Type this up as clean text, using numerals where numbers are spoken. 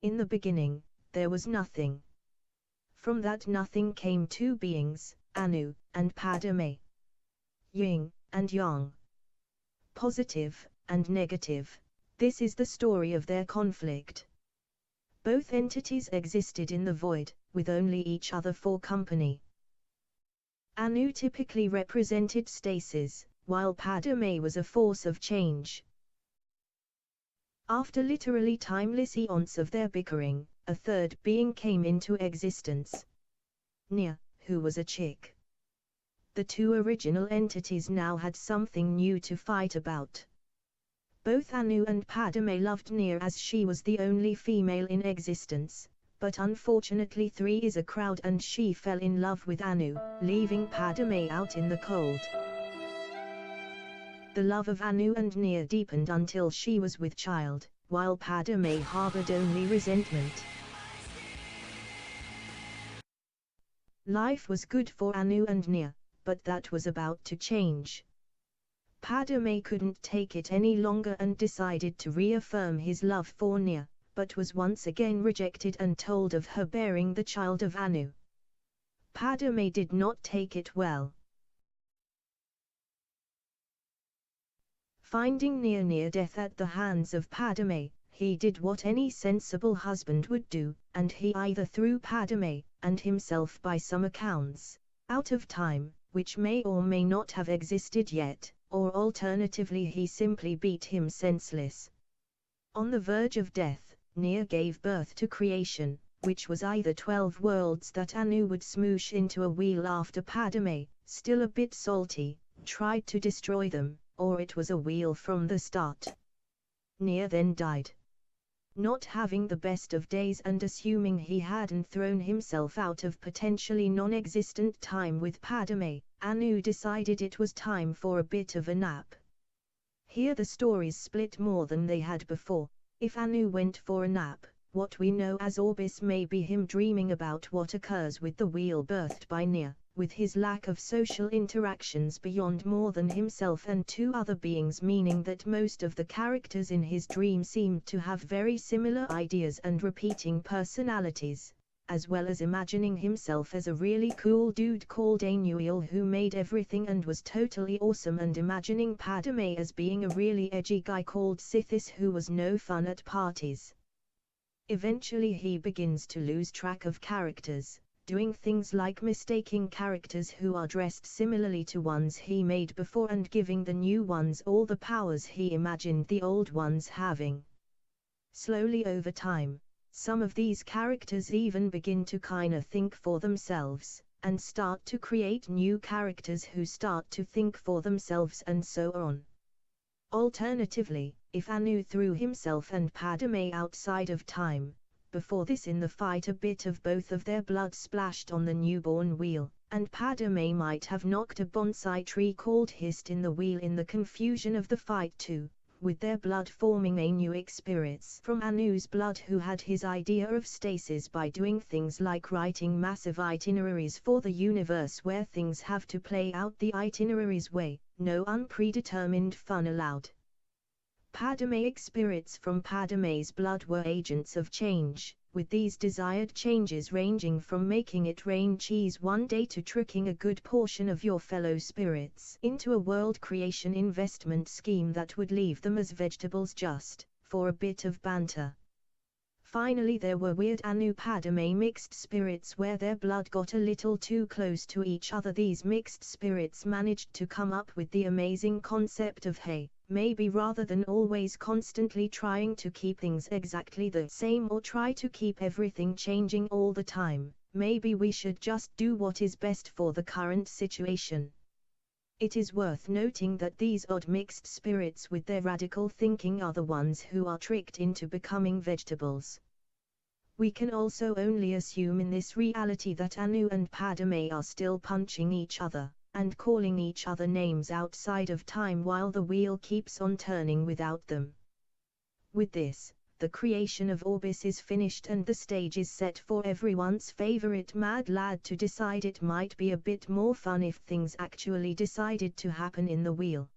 In the beginning, there was nothing. From that nothing came two beings, Anu and Padomaic. Yin and yang. Positive and negative. This is the story of their conflict. Both entities existed in the void, with only each other for company. Anu typically represented stasis, while Padomaic was a force of change. After literally timeless eons of their bickering, a third being came into existence. Nia, who was a chick. The two original entities now had something new to fight about. Both Anu and Padomaic loved Nia as she was the only female in existence, but unfortunately 3 is a crowd and she fell in love with Anu, leaving Padomaic out in the cold. The love of Anu and Nia deepened until she was with child, while Padomaic harbored only resentment. Life was good for Anu and Nia, but that was about to change. Padomaic couldn't take it any longer and decided to reaffirm his love for Nia, but was once again rejected and told of her bearing the child of Anu. Padomaic did not take it well. Finding Nia near death at the hands of Padomaic, he did what any sensible husband would do, and he either threw Padomaic, and himself by some accounts, out of time, which may or may not have existed yet, or alternatively he simply beat him senseless. On the verge of death, Nia gave birth to creation, which was either 12 worlds that Anu would smoosh into a wheel after Padomaic, still a bit salty, tried to destroy them, or it was a wheel from the start. Nia then died. Not having the best of days and assuming he hadn't thrown himself out of potentially non-existent time with Padomaic, Anu decided it was time for a bit of a nap. Here the stories split more than they had before. If Anu went for a nap, what we know as Aurbis may be him dreaming about what occurs with the wheel birthed by Nia, with his lack of social interactions beyond more than himself and 2 other beings, meaning that most of the characters in his dream seemed to have very similar ideas and repeating personalities, as well as imagining himself as a really cool dude called Anuad who made everything and was totally awesome, and imagining Padomaic as being a really edgy guy called Sithis who was no fun at parties. Eventually he begins to lose track of characters, doing things like mistaking characters who are dressed similarly to ones he made before and giving the new ones all the powers he imagined the old ones having. Slowly over time, some of these characters even begin to kinda think for themselves, and start to create new characters who start to think for themselves, and so on. Alternatively, if Anu threw himself and Padomaic outside of time, before this in the fight a bit of both of their blood splashed on the newborn wheel, and Padomaic might have knocked a bonsai tree called Hist in the wheel in the confusion of the fight too, with their blood forming Anuic spirits from Anu's blood who had his idea of stasis by doing things like writing massive itineraries for the universe where things have to play out the itineraries way, no unpredetermined fun allowed. Padomaic spirits from Padomaic's blood were agents of change, with these desired changes ranging from making it rain cheese one day to tricking a good portion of your fellow spirits into a world creation investment scheme that would leave them as vegetables just for a bit of banter. Finally there were weird Anu-Padomaic mixed spirits where their blood got a little too close to each other. These mixed spirits managed to come up with the amazing concept of hey, maybe rather than always constantly trying to keep things exactly the same or try to keep everything changing all the time, maybe we should just do what is best for the current situation. It is worth noting that these odd mixed spirits with their radical thinking are the ones who are tricked into becoming vegetables. We can also only assume in this reality that Anu and Padomaic are still punching each other, and calling each other names outside of time while the wheel keeps on turning without them. With this, the creation of Aurbis is finished and the stage is set for everyone's favorite mad lad to decide it might be a bit more fun if things actually decided to happen in the wheel.